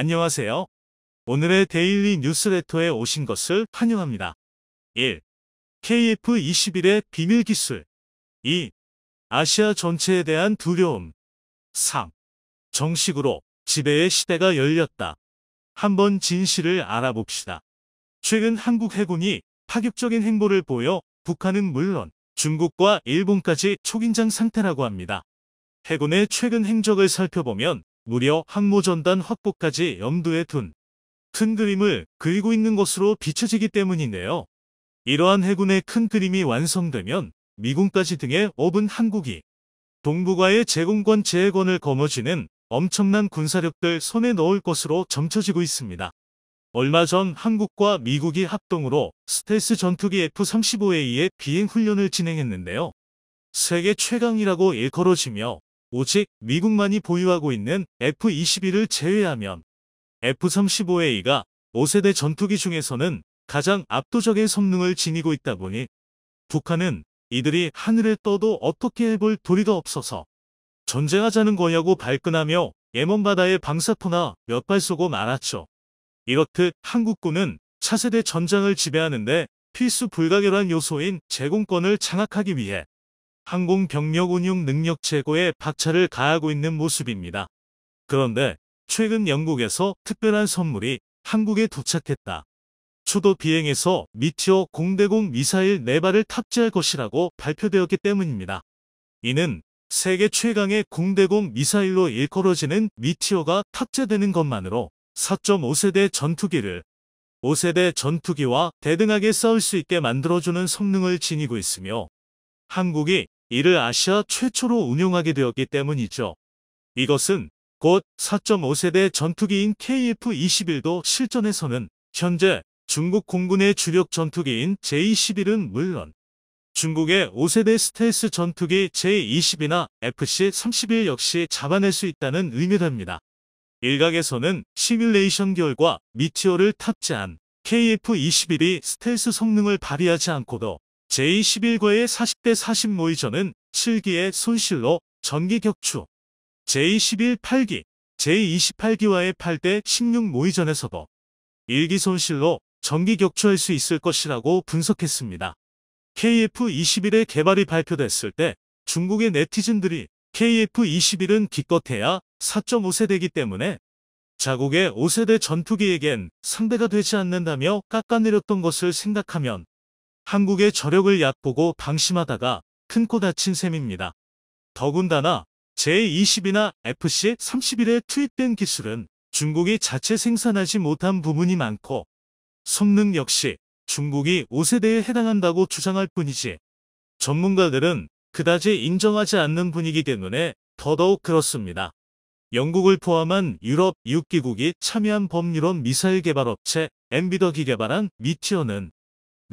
안녕하세요. 오늘의 데일리 뉴스레터에 오신 것을 환영합니다. 1. KF-21의 비밀 기술. 2. 아시아 전체에 대한 두려움. 3. 정식으로 지배의 시대가 열렸다. 한번 진실을 알아봅시다. 최근 한국 해군이 파격적인 행보를 보여 북한은 물론 중국과 일본까지 초긴장 상태라고 합니다. 해군의 최근 행적을 살펴보면 무려 항모전단 확보까지 염두에 둔 큰 그림을 그리고 있는 것으로 비춰지기 때문인데요. 이러한 해군의 큰 그림이 완성되면 미군까지 등에 업은 한국이 동북아의 제공권 재해권을 거머쥐는 엄청난 군사력들 손에 넣을 것으로 점쳐지고 있습니다. 얼마 전 한국과 미국이 합동으로 스텔스 전투기 F-35A의 비행 훈련을 진행했는데요. 세계 최강이라고 일컬어지며 오직 미국만이 보유하고 있는 F-21을 제외하면 F-35A가 5세대 전투기 중에서는 가장 압도적인 성능을 지니고 있다 보니 북한은 이들이 하늘에 떠도 어떻게 해볼 도리가 없어서 전쟁하자는 거냐고 발끈하며 예먼바다에 방사포나 몇 발 쏘고 말았죠. 이렇듯 한국군은 차세대 전장을 지배하는데 필수 불가결한 요소인 제공권을 장악하기 위해 항공병력 운용 능력 제고에 박차를 가하고 있는 모습입니다. 그런데 최근 영국에서 특별한 선물이 한국에 도착했다. 초도 비행에서 미티어 공대공 미사일 4발을 탑재할 것이라고 발표되었기 때문입니다. 이는 세계 최강의 공대공 미사일로 일컬어지는 미티어가 탑재되는 것만으로 4.5세대 전투기를 5세대 전투기와 대등하게 싸울 수 있게 만들어주는 성능을 지니고 있으며 한국이 이를 아시아 최초로 운용하게 되었기 때문이죠. 이것은 곧 4.5세대 전투기인 KF-21도 실전에서는 현재 중국 공군의 주력 전투기인 J-21은 물론 중국의 5세대 스텔스 전투기 J-20이나 FC-31 역시 잡아낼 수 있다는 의미랍니다. 일각에서는 시뮬레이션 결과 미티어를 탑재한 KF-21이 스텔스 성능을 발휘하지 않고도 J-11과의 40대 40 모의전은 7기의 손실로 전기 격추, J-11 8기, J-28기와의 8대 16 모의전에서도 1기 손실로 전기 격추할 수 있을 것이라고 분석했습니다. KF-21의 개발이 발표됐을 때 중국의 네티즌들이 KF-21은 기껏해야 4.5세대이기 때문에 자국의 5세대 전투기에겐 상대가 되지 않는다며 깎아내렸던 것을 생각하면 한국의 저력을 얕보고 방심하다가 큰 코 다친 셈입니다. 더군다나 J-20이나 FC-31에 투입된 기술은 중국이 자체 생산하지 못한 부분이 많고 성능 역시 중국이 5세대에 해당한다고 주장할 뿐이지 전문가들은 그다지 인정하지 않는 분위기 때문에 더더욱 그렇습니다. 영국을 포함한 유럽 6기국이 참여한 범유럽 미사일 개발 업체 엠비더기 개발한 미티어는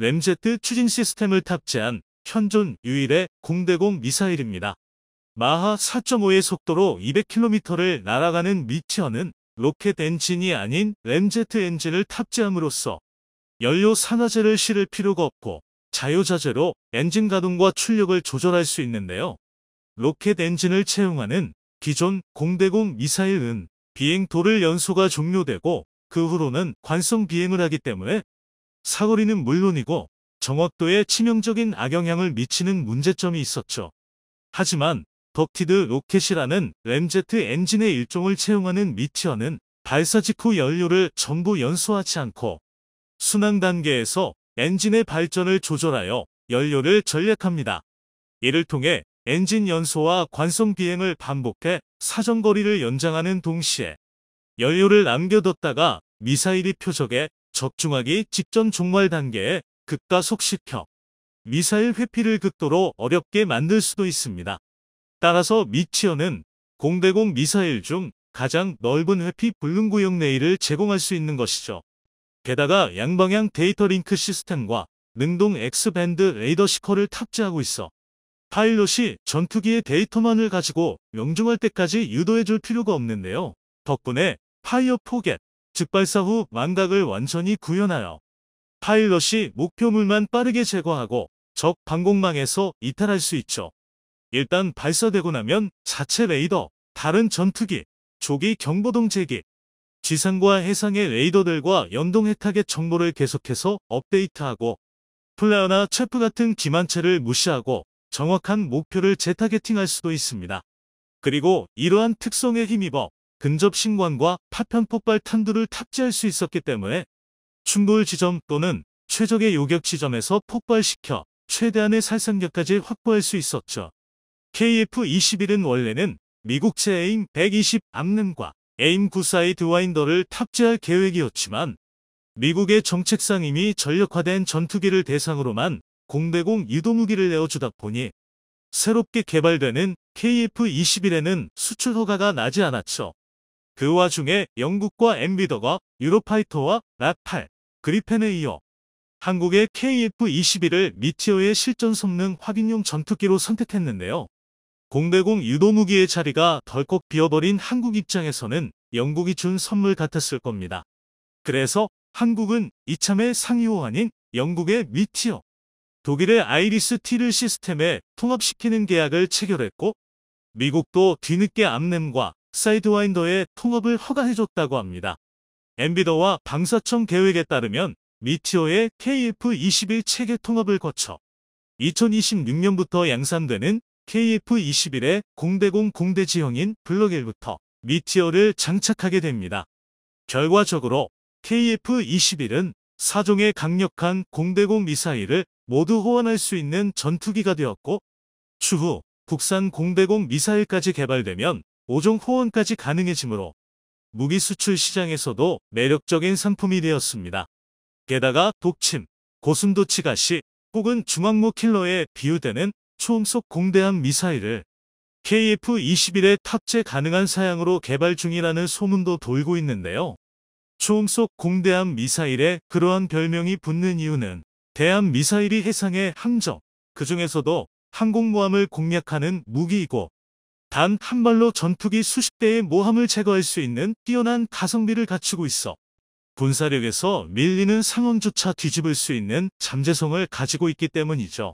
램제트 추진 시스템을 탑재한 현존 유일의 공대공 미사일입니다. 마하 4.5의 속도로 200km를 날아가는 미티어는 로켓 엔진이 아닌 램제트 엔진을 탑재함으로써 연료 산화제를 실을 필요가 없고 자유자재로 엔진 가동과 출력을 조절할 수 있는데요. 로켓 엔진을 채용하는 기존 공대공 미사일은 비행도를 연소가 종료되고 그 후로는 관성 비행을 하기 때문에 사거리는 물론이고 정확도에 치명적인 악영향을 미치는 문제점이 있었죠. 하지만 덕티드 로켓이라는 램제트 엔진의 일종을 채용하는 미티어는 발사 직후 연료를 전부 연소하지 않고 순항 단계에서 엔진의 발전을 조절하여 연료를 절약합니다. 이를 통해 엔진 연소와 관성 비행을 반복해 사정거리를 연장하는 동시에 연료를 남겨뒀다가 미사일이 표적에 적중하기 직전 종말 단계에 급가속시켜 미사일 회피를 극도로 어렵게 만들 수도 있습니다. 따라서 미티어는 공대공 미사일 중 가장 넓은 회피 불능 구역 내일을 제공할 수 있는 것이죠. 게다가 양방향 데이터 링크 시스템과 능동 X밴드 레이더 시커를 탑재하고 있어 파일럿이 전투기의 데이터만을 가지고 명중할 때까지 유도해줄 필요가 없는데요. 덕분에 파이어 포겟, 즉 발사 후 망각을 완전히 구현하여 파일럿이 목표물만 빠르게 제거하고 적 방공망에서 이탈할 수 있죠. 일단 발사되고 나면 자체 레이더, 다른 전투기, 조기 경보등 제기, 지상과 해상의 레이더들과 연동해 타겟 정보를 계속해서 업데이트하고 플레어나 체프 같은 기만체를 무시하고 정확한 목표를 재타겟팅할 수도 있습니다. 그리고 이러한 특성에 힘입어 근접 신관과 파편 폭발 탄두를 탑재할 수 있었기 때문에 충돌 지점 또는 최적의 요격 지점에서 폭발시켜 최대한의 살상력까지 확보할 수 있었죠. KF-21은 원래는 미국제 에임 120 암램과 에임 9 사이드와인더를 탑재할 계획이었지만 미국의 정책상 이미 전력화된 전투기를 대상으로만 공대공 유도무기를 내어주다 보니 새롭게 개발되는 KF-21에는 수출 허가가 나지 않았죠. 그 와중에 영국과 엠비더가 유로파이터와 라팔, 그리펜에 이어 한국의 KF-21을 미티어의 실전 성능 확인용 전투기로 선택했는데요. 공대공 유도무기의 자리가 덜컥 비어버린 한국 입장에서는 영국이 준 선물 같았을 겁니다. 그래서 한국은 이참에 상이호 아닌 영국의 미티어, 독일의 아이리스-T를 시스템에 통합시키는 계약을 체결했고 미국도 뒤늦게 암램과 사이드와인더의 통합을 허가해줬다고 합니다. 엠비더와 방사청 계획에 따르면 미티어의 KF-21 체계 통합을 거쳐 2026년부터 양산되는 KF-21의 공대공 공대지형인 블록 1부터 미티어를 장착하게 됩니다. 결과적으로 KF-21은 4종의 강력한 공대공 미사일을 모두 호환할 수 있는 전투기가 되었고 추후 국산 공대공 미사일까지 개발되면 5종 호환까지 가능해지므로 무기 수출 시장에서도 매력적인 상품이 되었습니다. 게다가 독침, 고순도치 가시 혹은 중앙모 킬러에 비유되는 초음속 공대함 미사일을 KF-21에 탑재 가능한 사양으로 개발 중이라는 소문도 돌고 있는데요. 초음속 공대함 미사일에 그러한 별명이 붙는 이유는 대함 미사일이 해상의 함정, 그 중에서도 항공모함을 공략하는 무기이고 단 한 발로 전투기 수십 대의 모함을 제거할 수 있는 뛰어난 가성비를 갖추고 있어 군사력에서 밀리는 상황조차 뒤집을 수 있는 잠재성을 가지고 있기 때문이죠.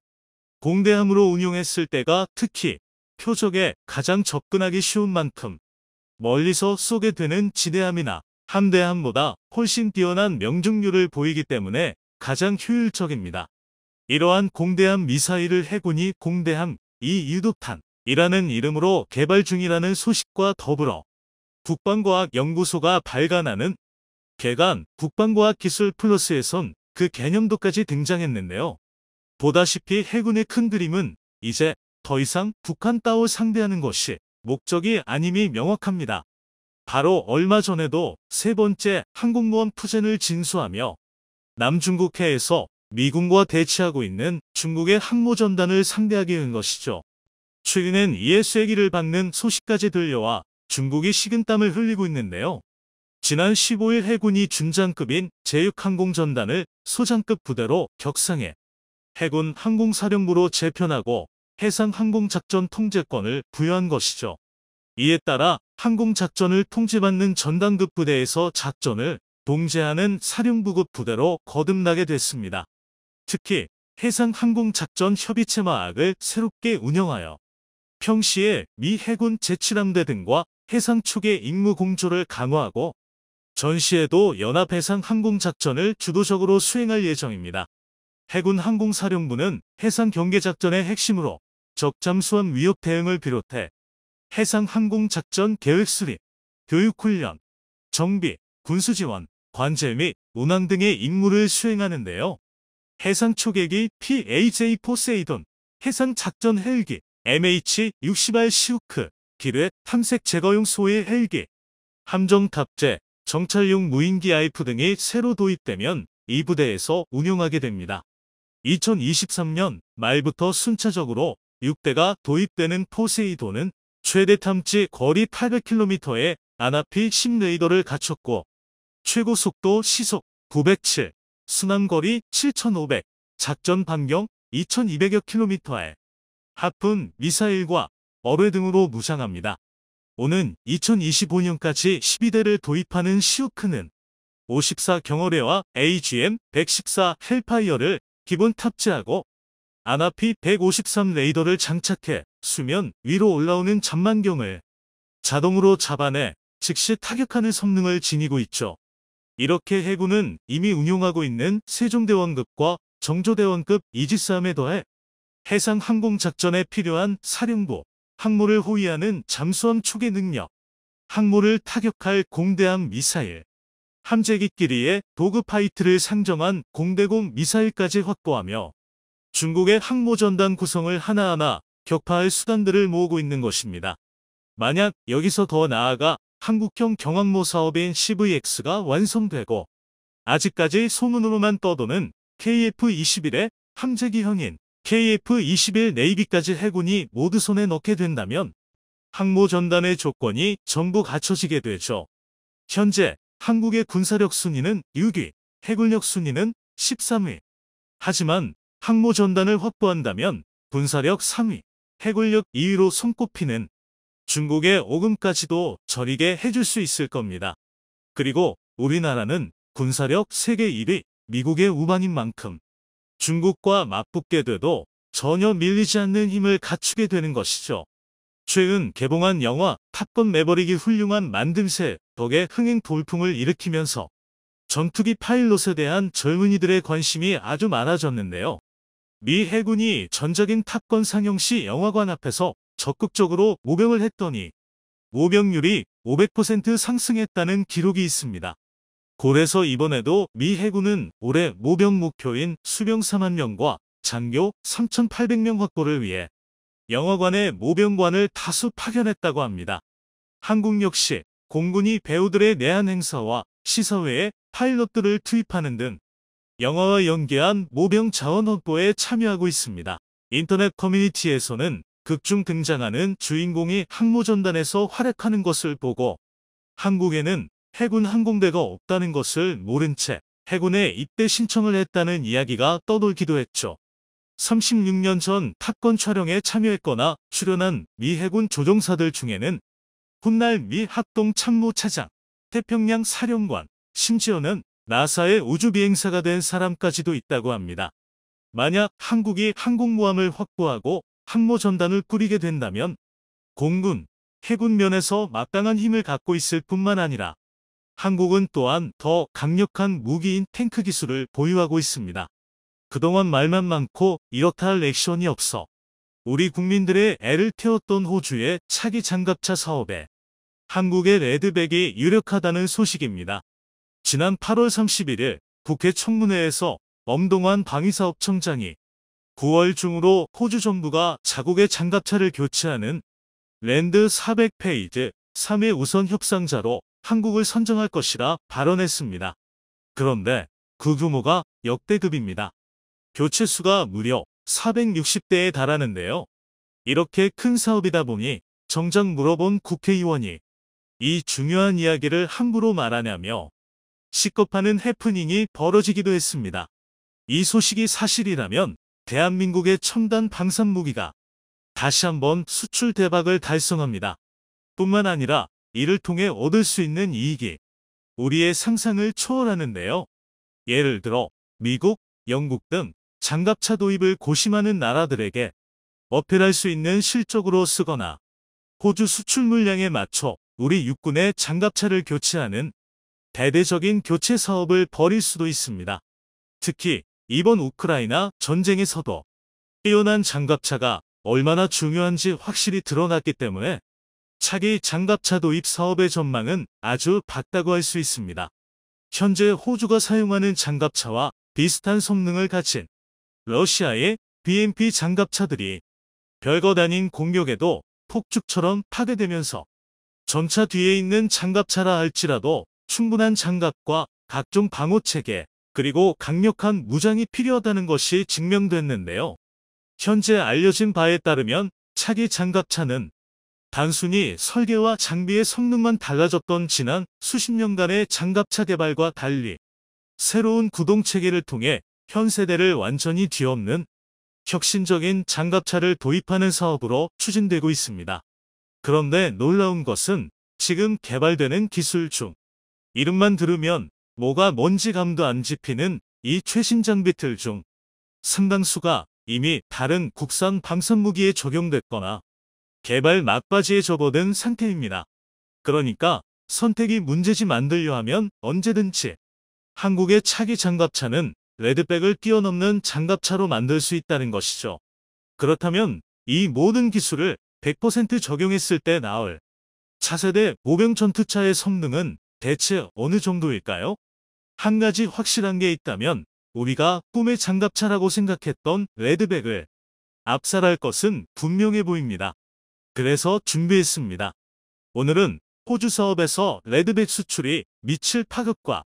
공대함으로 운용했을 때가 특히 표적에 가장 접근하기 쉬운 만큼 멀리서 쏘게 되는 지대함이나 함대함보다 훨씬 뛰어난 명중률을 보이기 때문에 가장 효율적입니다. 이러한 공대함 미사일을 해군이 공대함 2유도탄이라는 이름으로 개발 중이라는 소식과 더불어 국방과학연구소가 발간하는 개간 국방과학기술 플러스에선 그 개념도까지 등장했는데요. 보다시피 해군의 큰 그림은 이제 더 이상 북한 따위 상대하는 것이 목적이 아님이 명확합니다. 바로 얼마 전에도 세 번째 항공모함 푸젠을 진수하며 남중국해에서 미군과 대치하고 있는 중국의 항모전단을 상대하기 위한 것이죠. 최근엔 이에 쐐기를 박는 소식까지 들려와 중국이 식은땀을 흘리고 있는데요. 지난 15일 해군이 준장급인 제6항공전단을 소장급 부대로 격상해 해군 항공사령부로 재편하고 해상항공작전 통제권을 부여한 것이죠. 이에 따라 항공작전을 통제받는 전단급 부대에서 작전을 동제하는 사령부급 부대로 거듭나게 됐습니다. 특히 해상항공작전협의체마악을 새롭게 운영하여 평시에 미 해군 제7함대 등과 해상 초계 임무 공조를 강화하고 전시에도 연합해상항공작전을 주도적으로 수행할 예정입니다. 해군 항공사령부는 해상경계작전의 핵심으로 적잠수함 위협 대응을 비롯해 해상항공작전 계획 수립, 교육훈련, 정비, 군수지원, 관제 및 운항 등의 임무를 수행하는데요. 해상초계기 PAJ 포세이돈, 해상작전 헬기 MH-60R 시우크, 기뢰 탐색 제거용 소해 헬기, 함정 탑재, 정찰용 무인기 IF 등이 새로 도입되면 이 부대에서 운용하게 됩니다. 2023년 말부터 순차적으로 6대가 도입되는 포세이돈은 최대 탐지 거리 800km의 아나피 10 레이더를 갖췄고 최고 속도 시속 907, 순항거리 7,500, 작전 반경 2,200여 km의 하푼 미사일과 어뢰 등으로 무장합니다. 오는 2025년까지 12대를 도입하는 시우크는 54 경어뢰와 AGM-114 헬파이어를 기본 탑재하고 아나피 153 레이더를 장착해 수면 위로 올라오는 전만경을 자동으로 잡아내 즉시 타격하는 성능을 지니고 있죠. 이렇게 해군은 이미 운용하고 있는 세종대원급과 정조대원급 이지스함에 더해 해상 항공작전에 필요한 사령부, 항모를 호위하는 잠수함 초계 능력, 항모를 타격할 공대함 미사일, 함재기끼리의 도그파이트를 상정한 공대공 미사일까지 확보하며 중국의 항모전단 구성을 하나하나 격파할 수단들을 모으고 있는 것입니다. 만약 여기서 더 나아가 한국형 경항모 사업인 CVX가 완성되고 아직까지 소문으로만 떠도는 KF-21의 함재기형인 KF-21 네이비까지 해군이 모두 손에 넣게 된다면 항모전단의 조건이 전부 갖춰지게 되죠. 현재 한국의 군사력 순위는 6위, 해군력 순위는 13위. 하지만 항모전단을 확보한다면 군사력 3위, 해군력 2위로 손꼽히는 중국의 오금까지도 저리게 해줄 수 있을 겁니다. 그리고 우리나라는 군사력 세계 1위, 미국의 우방인 만큼 중국과 맞붙게 돼도 전혀 밀리지 않는 힘을 갖추게 되는 것이죠. 최근 개봉한 영화 탑건 매버릭이 훌륭한 만듦새 덕에 흥행 돌풍을 일으키면서 전투기 파일럿에 대한 젊은이들의 관심이 아주 많아졌는데요. 미 해군이 전작인 탑건 상영 시 영화관 앞에서 적극적으로 모병을 했더니 모병률이 500% 상승했다는 기록이 있습니다. 그래서 이번에도 미 해군은 올해 모병 목표인 수병 4만 명과 장교 3,800명 확보를 위해 영화관에 모병관을 다수 파견했다고 합니다. 한국 역시 공군이 배우들의 내한 행사와 시사회에 파일럿들을 투입하는 등 영화와 연계한 모병 자원 확보에 참여하고 있습니다. 인터넷 커뮤니티에서는 극중 등장하는 주인공이 항모전단에서 활약하는 것을 보고 한국에는 해군 항공대가 없다는 것을 모른 채 해군에 입대 신청을 했다는 이야기가 떠돌기도 했죠. 36년 전 탑건 촬영에 참여했거나 출연한 미 해군 조종사들 중에는 훗날 미 합동참모차장, 태평양 사령관, 심지어는 나사의 우주비행사가 된 사람까지도 있다고 합니다. 만약 한국이 항공모함을 확보하고 항모전단을 꾸리게 된다면 공군, 해군 면에서 막강한 힘을 갖고 있을 뿐만 아니라 한국은 또한 더 강력한 무기인 탱크 기술을 보유하고 있습니다. 그동안 말만 많고 이렇다 할 액션이 없어 우리 국민들의 애를 태웠던 호주의 차기 장갑차 사업에 한국의 레드백이 유력하다는 소식입니다. 지난 8월 31일 국회 청문회에서 엄동환 방위사업청장이 9월 중으로 호주 정부가 자국의 장갑차를 교체하는 랜드 400페이지 3회 우선 협상자로 한국을 선정할 것이라 발언했습니다. 그런데 그 규모가 역대급입니다. 교체 수가 무려 460대에 달하는데요. 이렇게 큰 사업이다 보니 정작 물어본 국회의원이 이 중요한 이야기를 함부로 말하냐며 시겁하는 해프닝이 벌어지기도 했습니다. 이 소식이 사실이라면 대한민국의 첨단 방산무기가 다시 한번 수출 대박을 달성합니다. 뿐만 아니라 이를 통해 얻을 수 있는 이익이 우리의 상상을 초월하는데요. 예를 들어 미국, 영국 등 장갑차 도입을 고심하는 나라들에게 어필할 수 있는 실적으로 쓰거나 호주 수출 물량에 맞춰 우리 육군의 장갑차를 교체하는 대대적인 교체 사업을 벌일 수도 있습니다. 특히 이번 우크라이나 전쟁에서도 뛰어난 장갑차가 얼마나 중요한지 확실히 드러났기 때문에 차기 장갑차 도입 사업의 전망은 아주 밝다고 할 수 있습니다. 현재 호주가 사용하는 장갑차와 비슷한 성능을 가진 러시아의 BMP 장갑차들이 별것 아닌 공격에도 폭죽처럼 파괴되면서 전차 뒤에 있는 장갑차라 할지라도 충분한 장갑과 각종 방호체계 그리고 강력한 무장이 필요하다는 것이 증명됐는데요. 현재 알려진 바에 따르면 차기 장갑차는 단순히 설계와 장비의 성능만 달라졌던 지난 수십 년간의 장갑차 개발과 달리 새로운 구동체계를 통해 현 세대를 완전히 뒤엎는 혁신적인 장갑차를 도입하는 사업으로 추진되고 있습니다. 그런데 놀라운 것은 지금 개발되는 기술 중 이름만 들으면 뭐가 뭔지 감도 안 잡히는 이 최신 장비들 중 상당수가 이미 다른 국산 방산무기에 적용됐거나 개발 막바지에 접어든 상태입니다. 그러니까 선택이 문제지 만들려 하면 언제든지 한국의 차기 장갑차는 레드백을 뛰어넘는 장갑차로 만들 수 있다는 것이죠. 그렇다면 이 모든 기술을 100% 적용했을 때 나올 차세대 모병 전투차의 성능은 대체 어느 정도일까요? 한 가지 확실한 게 있다면 우리가 꿈의 장갑차라고 생각했던 레드백을 압살할 것은 분명해 보입니다. 그래서 준비했습니다. 오늘은 호주 사업에서 레드백 수출이 미칠 파급과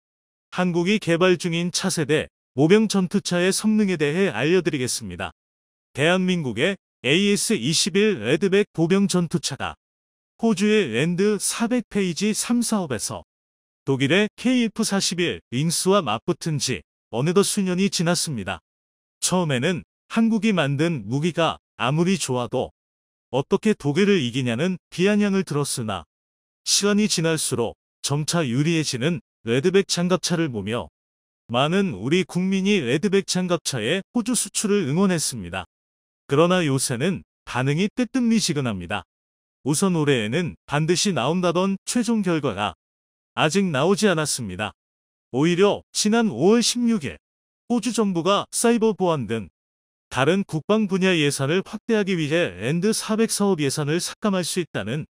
한국이 개발 중인 차세대 모병 전투차의 성능에 대해 알려드리겠습니다. 대한민국의 AS-21 레드백 보병 전투차가 호주의 랜드 400페이지 3사업에서 독일의 KF-41 링스와 맞붙은 지 어느덧 수년이 지났습니다. 처음에는 한국이 만든 무기가 아무리 좋아도 어떻게 독일을 이기냐는 비아냥을 들었으나 시간이 지날수록 점차 유리해지는 레드백 장갑차를 보며 많은 우리 국민이 레드백 장갑차의 호주 수출을 응원했습니다. 그러나 요새는 반응이 뜨뜻미지근합니다. 우선 올해에는 반드시 나온다던 최종 결과가 아직 나오지 않았습니다. 오히려 지난 5월 16일 호주 정부가 사이버 보안 등 다른 국방 분야 예산을 확대하기 위해 랜드 400 사업 예산을 삭감할 수 있다는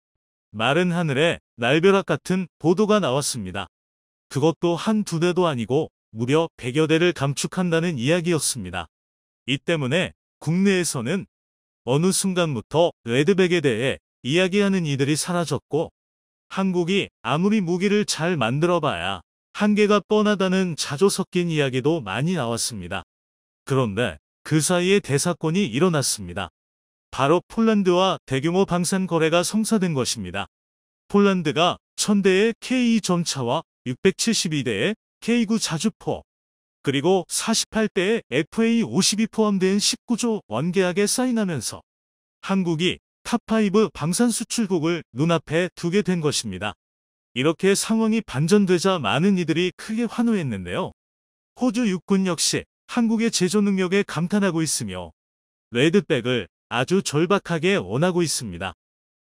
마른 하늘의 날벼락 같은 보도가 나왔습니다. 그것도 한두 대도 아니고 무려 100여 대를 감축한다는 이야기였습니다. 이 때문에 국내에서는 어느 순간부터 레드백에 대해 이야기하는 이들이 사라졌고 한국이 아무리 무기를 잘 만들어봐야 한계가 뻔하다는 자조 섞인 이야기도 많이 나왔습니다. 그런데 그 사이에 대사건이 일어났습니다. 바로 폴란드와 대규모 방산 거래가 성사된 것입니다. 폴란드가 1000대의 K2 전차와 672대의 K9 자주포 그리고 48대의 FA-52 포함된 19조 원 계약에 사인하면서 한국이 탑5 방산 수출국을 눈앞에 두게 된 것입니다. 이렇게 상황이 반전되자 많은 이들이 크게 환호했는데요. 호주 육군 역시 한국의 제조 능력에 감탄하고 있으며 레드백을 아주 절박하게 원하고 있습니다.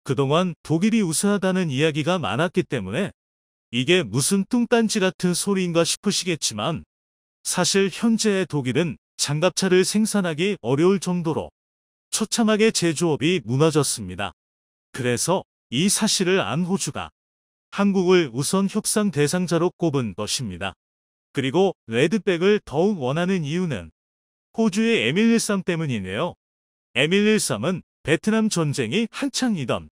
그동안 독일이 우세하다는 이야기가 많았기 때문에 이게 무슨 뚱딴지 같은 소리인가 싶으시겠지만 사실 현재의 독일은 장갑차를 생산하기 어려울 정도로 처참하게 제조업이 무너졌습니다. 그래서 이 사실을 안 호주가 한국을 우선 협상 대상자로 꼽은 것입니다. 그리고 레드백을 더욱 원하는 이유는 호주의 M113 때문이네요. M113은 베트남 전쟁이 한창이던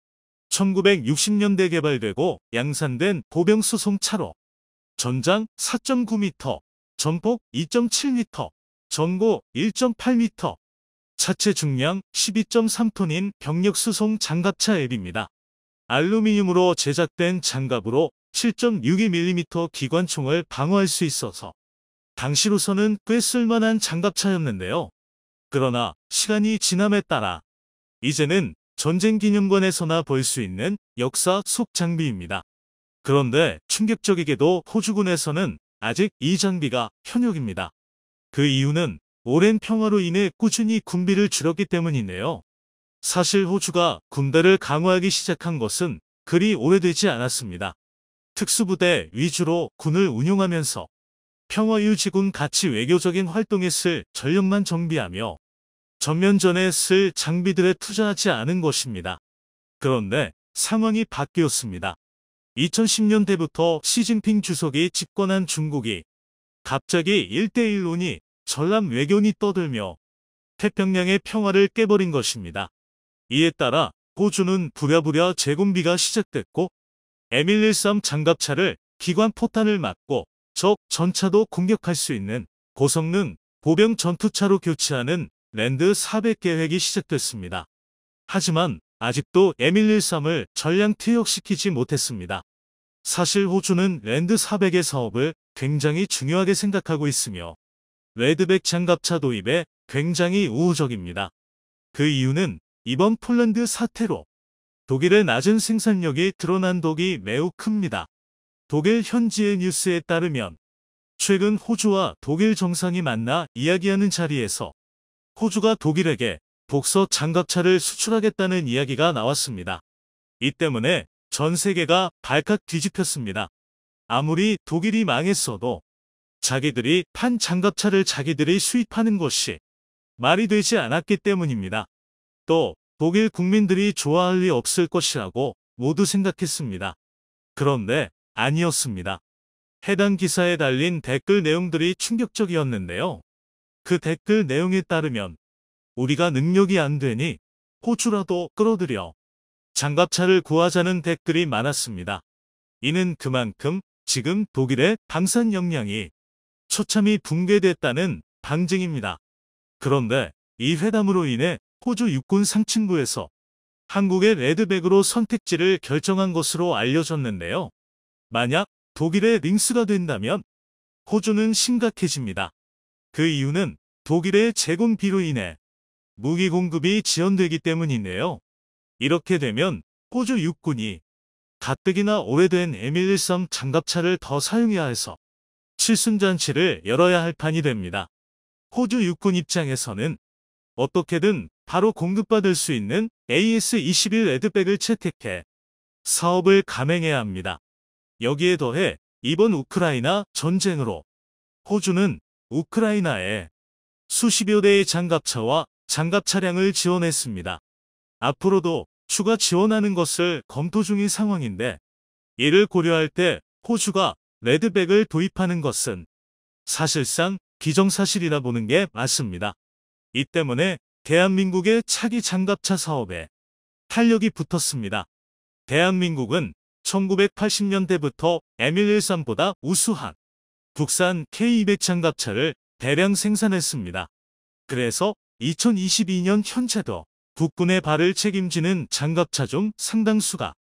1960년대 개발되고 양산된 보병 수송차로 전장 4.9m, 전폭 2.7m, 전고 1.8m, 차체 중량 12.3톤인 병력 수송 장갑차 앱입니다. 알루미늄으로 제작된 장갑으로 7.62mm 기관총을 방어할 수 있어서 당시로서는 꽤 쓸만한 장갑차였는데요. 그러나 시간이 지남에 따라 이제는 전쟁기념관에서나 볼 수 있는 역사 속 장비입니다. 그런데 충격적이게도 호주군에서는 아직 이 장비가 현역입니다. 그 이유는 오랜 평화로 인해 꾸준히 군비를 줄였기 때문이네요. 사실 호주가 군대를 강화하기 시작한 것은 그리 오래되지 않았습니다. 특수부대 위주로 군을 운용하면서 평화유지군 같이 외교적인 활동에 쓸 전력만 정비하며 전면전에 쓸 장비들에 투자하지 않은 것입니다. 그런데 상황이 바뀌었습니다. 2010년대부터 시진핑 주석이 집권한 중국이 갑자기 1대1론이 전람 외교니 떠들며 태평양의 평화를 깨버린 것입니다. 이에 따라 호주는 부랴부랴 재군비가 시작됐고 M113 장갑차를 기관 포탄을 맞고 적 전차도 공격할 수 있는 고성능 보병 전투차로 교체하는 랜드 400 계획이 시작됐습니다. 하지만 아직도 M113을 전량 퇴역시키지 못했습니다. 사실 호주는 랜드 400의 사업을 굉장히 중요하게 생각하고 있으며 레드백 장갑차 도입에 굉장히 우호적입니다. 그 이유는 이번 폴란드 사태로 독일의 낮은 생산력이 드러난 덕이 매우 큽니다. 독일 현지의 뉴스에 따르면 최근 호주와 독일 정상이 만나 이야기하는 자리에서 호주가 독일에게 복서 장갑차를 수출하겠다는 이야기가 나왔습니다. 이 때문에 전 세계가 발칵 뒤집혔습니다. 아무리 독일이 망했어도 자기들이 판 장갑차를 자기들이 수입하는 것이 말이 되지 않았기 때문입니다. 또 독일 국민들이 좋아할 리 없을 것이라고 모두 생각했습니다. 그런데 아니었습니다. 해당 기사에 달린 댓글 내용들이 충격적이었는데요. 그 댓글 내용에 따르면 우리가 능력이 안 되니 호주라도 끌어들여 장갑차를 구하자는 댓글이 많았습니다. 이는 그만큼 지금 독일의 방산 역량이 처참히 붕괴됐다는 방증입니다. 그런데 이 회담으로 인해 호주 육군 상층부에서 한국의 레드백으로 선택지를 결정한 것으로 알려졌는데요. 만약 독일의 링스가 된다면 호주는 심각해집니다. 그 이유는 독일의 제공비로 인해 무기 공급이 지연되기 때문인데요. 이렇게 되면 호주 육군이 가뜩이나 오래된 M113 장갑차를 더 사용해야 해서 칠순잔치를 열어야 할 판이 됩니다. 호주 육군 입장에서는 어떻게든 바로 공급받을 수 있는 AS-21 레드백을 채택해 사업을 감행해야 합니다. 여기에 더해 이번 우크라이나 전쟁으로 호주는 우크라이나에 수십여 대의 장갑차와 장갑 차량을 지원했습니다. 앞으로도 추가 지원하는 것을 검토 중인 상황인데 이를 고려할 때 호주가 레드백을 도입하는 것은 사실상 기정사실이라 보는 게 맞습니다. 이 때문에 대한민국의 차기 장갑차 사업에 탄력이 붙었습니다. 대한민국은 1980년대부터 M113보다 우수한 국산 K200 장갑차를 대량 생산했습니다. 그래서 2022년 현재도 국군의 발을 책임지는 장갑차 중 상당수가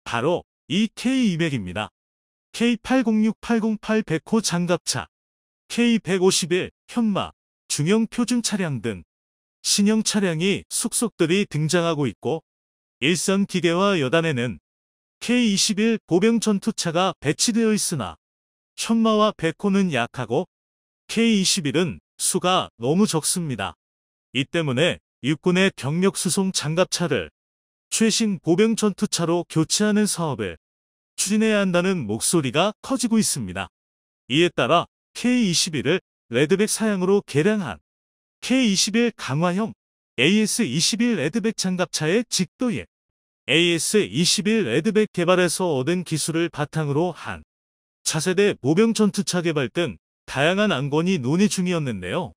바로 이 K200입니다. K806808 백호 장갑차, K151 현마, 중형 표준 차량 등 신형 차량이 속속들이 등장하고 있고 일선 기계화 여단에는 K21 보병 전투차가 배치되어 있으나 현마와 백호는 약하고 K21은 수가 너무 적습니다. 이 때문에 육군의 병력 수송 장갑차를 최신 보병 전투차로 교체하는 사업을 추진해야 한다는 목소리가 커지고 있습니다. 이에 따라 K21을 레드백 사양으로 개량한 K21 강화형 AS-21 레드백 장갑차의 직도에 AS-21 레드백 개발에서 얻은 기술을 바탕으로 한 차세대 보병 전투차 개발 등 다양한 안건이 논의 중이었는데요.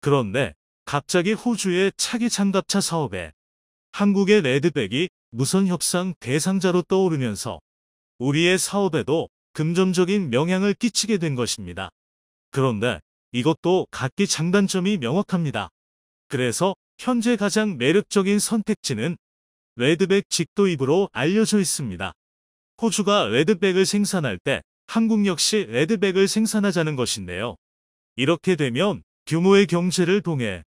그런데 갑자기 호주의 차기 장갑차 사업에 한국의 레드백이 무선 협상 대상자로 떠오르면서 우리의 사업에도 금전적인 영향을 끼치게 된 것입니다. 그런데 이것도 각기 장단점이 명확합니다. 그래서 현재 가장 매력적인 선택지는 레드백 직도입으로 알려져 있습니다. 호주가 레드백을 생산할 때 한국 역시 레드백을 생산하자는 것인데요. 이렇게 되면 규모의 경제를 통해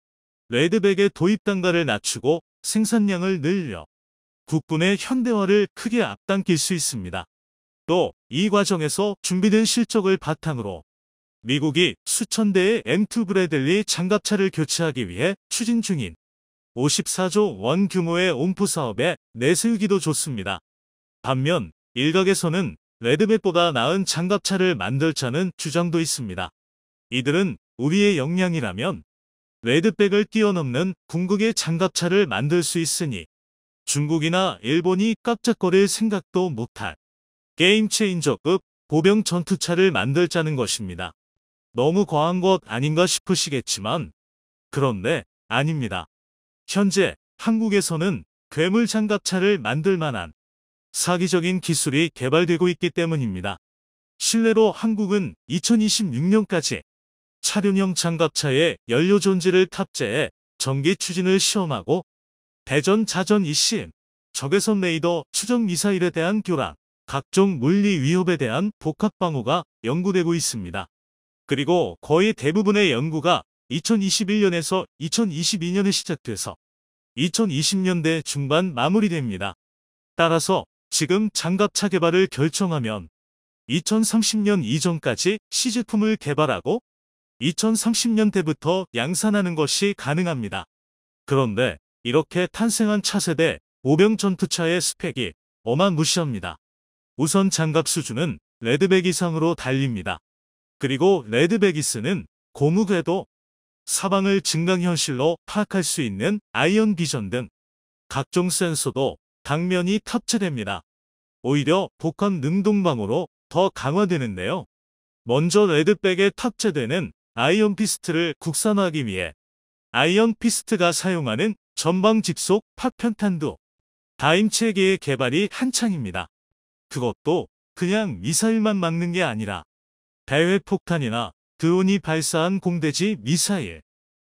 레드백의 도입 단가를 낮추고 생산량을 늘려 국군의 현대화를 크게 앞당길 수 있습니다. 또 이 과정에서 준비된 실적을 바탕으로 미국이 수천 대의 M2 브래들리 장갑차를 교체하기 위해 추진 중인 54조 원 규모의 옴프 사업에 내세우기도 좋습니다. 반면 일각에서는 레드백보다 나은 장갑차를 만들자는 주장도 있습니다. 이들은 우리의 역량이라면 레드백을 뛰어넘는 궁극의 장갑차를 만들 수 있으니 중국이나 일본이 깜짝거릴 생각도 못할 게임 체인저급 보병 전투차를 만들자는 것입니다. 너무 과한 것 아닌가 싶으시겠지만 그런데 아닙니다. 현재 한국에서는 괴물 장갑차를 만들 만한 사기적인 기술이 개발되고 있기 때문입니다. 실내로 한국은 2026년까지 차륜형 장갑차에 연료 존지를 탑재해 전기 추진을 시험하고 대전 자전 ECM, 적외선 레이더 추적 미사일에 대한 교란, 각종 물리 위협에 대한 복합 방어가 연구되고 있습니다. 그리고 거의 대부분의 연구가 2021년에서 2022년에 시작돼서 2020년대 중반 마무리됩니다. 따라서 지금 장갑차 개발을 결정하면 2030년 이전까지 시제품을 개발하고 2030년대부터 양산하는 것이 가능합니다. 그런데 이렇게 탄생한 차세대 보병 전투차의 스펙이 어마무시합니다. 우선 장갑 수준은 레드백 이상으로 달립니다. 그리고 레드백이스는 고무 궤도, 사방을 증강현실로 파악할 수 있는 아이언 비전 등 각종 센서도 당면이 탑재됩니다. 오히려 복합 능동방어로 더 강화되는데요. 먼저 레드백에 탑재되는 아이언 피스트를 국산화하기 위해 아이언 피스트가 사용하는 전방 직속 파편탄두 다임 체계의 개발이 한창입니다. 그것도 그냥 미사일만 막는 게 아니라 대회폭탄이나 드론이 발사한 공대지 미사일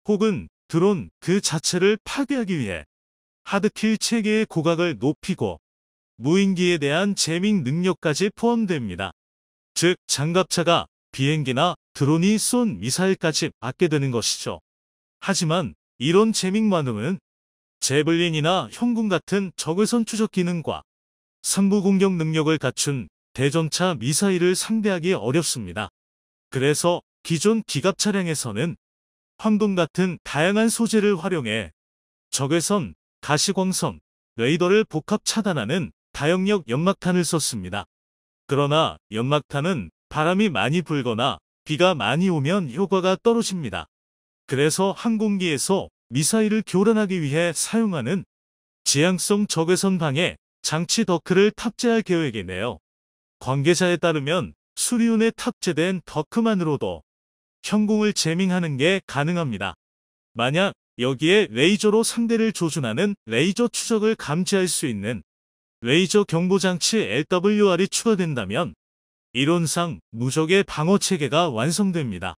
혹은 드론 그 자체를 파괴하기 위해 하드킬 체계의 고각을 높이고 무인기에 대한 제밍 능력까지 포함됩니다. 즉 장갑차가 비행기나 드론이 쏜 미사일까지 받게 되는 것이죠. 하지만 이런 제밍만으로는 제블린이나 형군 같은 적외선 추적 기능과 상부 공격 능력을 갖춘 대전차 미사일을 상대하기 어렵습니다. 그래서 기존 기갑 차량에서는 황동 같은 다양한 소재를 활용해 적외선, 가시광선, 레이더를 복합 차단하는 다역력 연막탄을 썼습니다. 그러나 연막탄은 바람이 많이 불거나 비가 많이 오면 효과가 떨어집니다. 그래서 항공기에서 미사일을 교란하기 위해 사용하는 지향성 적외선 방해 장치 더크를 탑재할 계획이네요. 관계자에 따르면 수리온에 탑재된 더크만으로도 형공을 제밍하는 게 가능합니다. 만약 여기에 레이저로 상대를 조준하는 레이저 추적을 감지할 수 있는 레이저 경보장치 LWR이 추가된다면 이론상 무적의 방어 체계가 완성됩니다.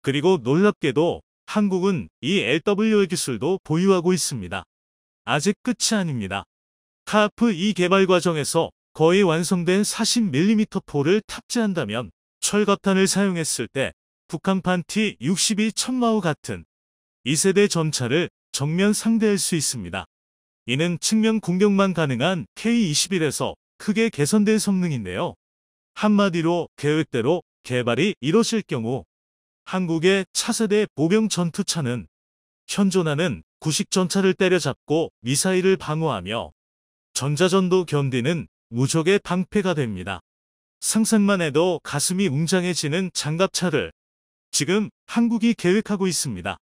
그리고 놀랍게도 한국은 이 LWR 기술도 보유하고 있습니다. 아직 끝이 아닙니다. 카프-2 개발 과정에서 거의 완성된 40mm 포를 탑재한다면 철갑탄을 사용했을 때 북한판 T-62 천마호 같은 2세대 전차를 정면 상대할 수 있습니다. 이는 측면 공격만 가능한 K-21에서 크게 개선된 성능인데요. 한마디로 계획대로 개발이 이뤄질 경우 한국의 차세대 보병 전투차는 현존하는 구식 전차를 때려잡고 미사일을 방어하며 전자전도 견디는 무적의 방패가 됩니다. 상상만 해도 가슴이 웅장해지는 장갑차를 지금 한국이 계획하고 있습니다.